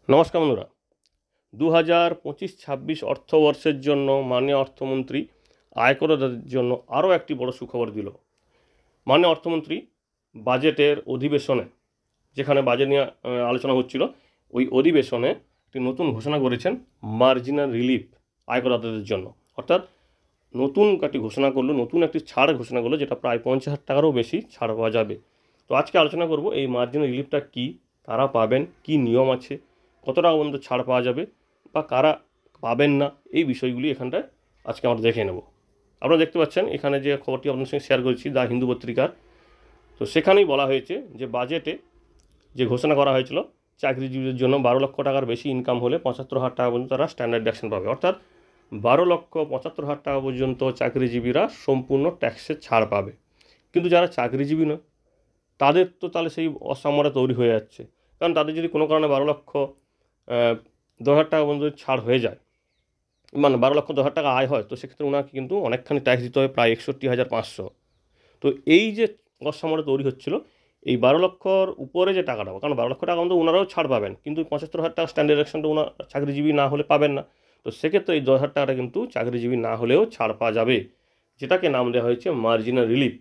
নমস্কার বন্ধুরা। 2025-26 অর্থবর্ষের জন্য মাননীয় অর্থমন্ত্রী আয়করদাতাদের জন্য আরও একটি বড় সুখবর দিল। মাননীয় অর্থমন্ত্রী বাজেটের অধিবেশনে, যেখানে বাজেট নিয়ে আলোচনা হচ্ছিল, ওই অধিবেশনে একটি নতুন ঘোষণা করেছেন মার্জিনাল রিলিফ আয়করদাতাদের জন্য। অর্থাৎ নতুন একটি ঘোষণা করলো, নতুন একটি ছাড় ঘোষণা করলো, যেটা প্রায় 50,000 টাকারও বেশি ছাড় পাওয়া যাবে। তো আজকে আলোচনা করব এই মার্জিনাল রিলিফটা কী, কারা পাবেন, কি নিয়ম আছে, কত টাকা পর্যন্ত ছাড় পাওয়া যাবে বা কারা পাবেন না, এই বিষয়গুলি এখানটায় আজকে আমরা দেখে নেব। আপনারা দেখতে পাচ্ছেন এখানে যে খবরটি আপনাদের সঙ্গে শেয়ার করেছি দ্য হিন্দু পত্রিকার, তো সেখানেই বলা হয়েছে যে বাজেটে যে ঘোষণা করা হয়েছিল চাকরিজীবীদের জন্য 12 লক্ষ টাকার বেশি ইনকাম হলে 75,000 টাকা পর্যন্ত তারা স্ট্যান্ডার্ড ডিডাকশন পাবে। অর্থাৎ 12,75,000 টাকা পর্যন্ত চাকরিজীবীরা সম্পূর্ণ ট্যাক্সের ছাড় পাবে। কিন্তু যারা চাকরিজীবী নয় তাদের তো তাহলে সেই অসাম্যটা তৈরি হয়ে যাচ্ছে। কারণ তাদের যদি কোনো কারণে 12,10,000 টাকা পর্যন্ত ছাড় হয়ে যায়, মানে 12,10,000 টাকা আয় হয়, তো সেক্ষেত্রে ওনাকে কিন্তু অনেকখানি ট্যাক্স দিতে হবে, প্রায় 61,500। তো এই যে অসাম্যটা তৈরি হচ্ছিল, এই 12 লক্ষর উপরে যে টাকাটা, কারণ 12 লক্ষ টাকা মধ্যে ওনারাও ছাড় পাবেন, কিন্তু 75,000 টাকা স্ট্যান্ডার্ড ডিডাকশনটা ওনার চাকরিজীবী না হলে পাবেন না। তো সেক্ষেত্রে এই 10,000 টাকাটা কিন্তু চাকরিজীবী না হলেও ছাড় পাওয়া যাবে, যেটাকে নাম দেওয়া হয়েছে মার্জিনাল রিলিফ।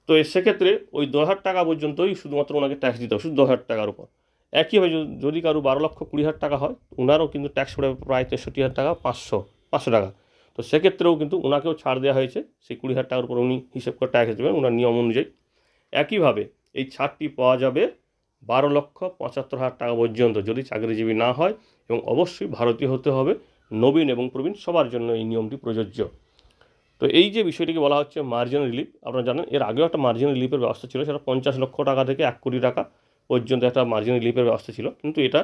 তো সেক্ষেত্রে ওই 10,000 টাকা পর্যন্তই শুধুমাত্র ওনাকে ট্যাক্স দিতে হবে, শুধু 10,000 টাকার উপর। একইভাবে যদি কারো 12,20,000 টাকা হয়, ওনারও কিন্তু ট্যাক্স পড়ে প্রায় 63,000 টাকা 500 টাকা। তো সেক্ষেত্রেও কিন্তু ওনাকেও ছাড় দেওয়া হয়েছে, সেই 20,000 টাকার উপর উনি হিসেব করে ট্যাক্স দেবেন ওনার নিয়ম অনুযায়ী। একইভাবে এই ছাড়টি পাওয়া যাবে 12,75,000 টাকা পর্যন্ত যদি চাকরিজীবী না হয়, এবং অবশ্যই ভারতীয় হতে হবে, নবীন এবং প্রবীণ সবার জন্য এই নিয়মটি প্রযোজ্য। তো এই যে বিষয়টিকে বলা হচ্ছে মার্জিনাল রিলিফ, আপনারা জানেন এর আগেও একটা মার্জিনাল রিলিফের ব্যবস্থা ছিল, সেটা 50 লক্ষ টাকা থেকে 1 কোটি টাকা পর্যন্ত একটা মার্জিনাল রিলিফের ব্যবস্থা ছিল, কিন্তু এটা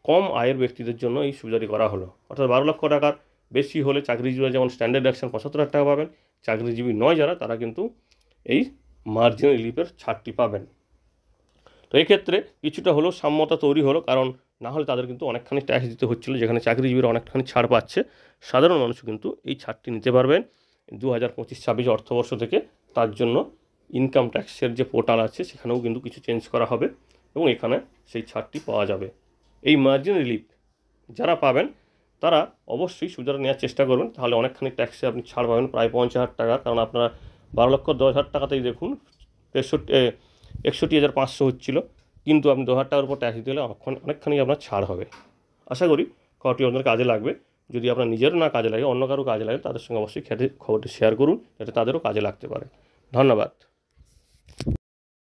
কম আয়ের ব্যক্তিদের জন্য এই সুবিধাটি করা হলো। অর্থাৎ 12 লক্ষ টাকার বেশি হলে চাকরিজীবীরা যেমন স্ট্যান্ডার্ড ডিডাকশন 75,000 টাকা পাবেন, চাকরিজীবী নয় যারা, তারা কিন্তু এই মার্জিনাল রিলিফের ছাড়টি পাবেন। তো এক্ষেত্রে কিছুটা হলেও সাম্যতা তৈরি হলো, কারণ না হলে তাদের কিন্তু অনেকখানি ট্যাক্স দিতে হচ্ছিলো, যেখানে চাকরিজীবীরা অনেকখানি ছাড় পাচ্ছে, সাধারণ মানুষও কিন্তু এই ছাড়টি নিতে পারবেন 2025-26 অর্থবর্ষ থেকে। তার জন্য ইনকাম ট্যাক্সের যে পোর্টাল আছে সেখানেও কিন্তু কিছু চেঞ্জ করা হবে এবং এখানে সেই ছাড়টি পাওয়া যাবে। এই মার্জিনাল রিলিফ যারা পাবেন তারা অবশ্যই সুবিধাটা নেওয়ার চেষ্টা করবেন, তাহলে অনেকখানি ট্যাক্সে আপনি ছাড় পাবেন, প্রায় 50,000 টাকা। কারণ আপনারা 12,10,000 টাকাতেই দেখুন 61,500 হচ্ছিল, কিন্তু আপনি 2,000 টাকার উপর ট্যাক্স দিতে হলে অনেকখানি আপনার ছাড় হবে। আশা করি খবরটি আপনাদের কাজে লাগবে। যদি আপনার নিজেরও না কাজে লাগে, অন্য কারো কাজে লাগে, তাদের সঙ্গে অবশ্যই খবরটি শেয়ার করুন, যাতে তাদেরও কাজে লাগতে পারে। ধন্যবাদ।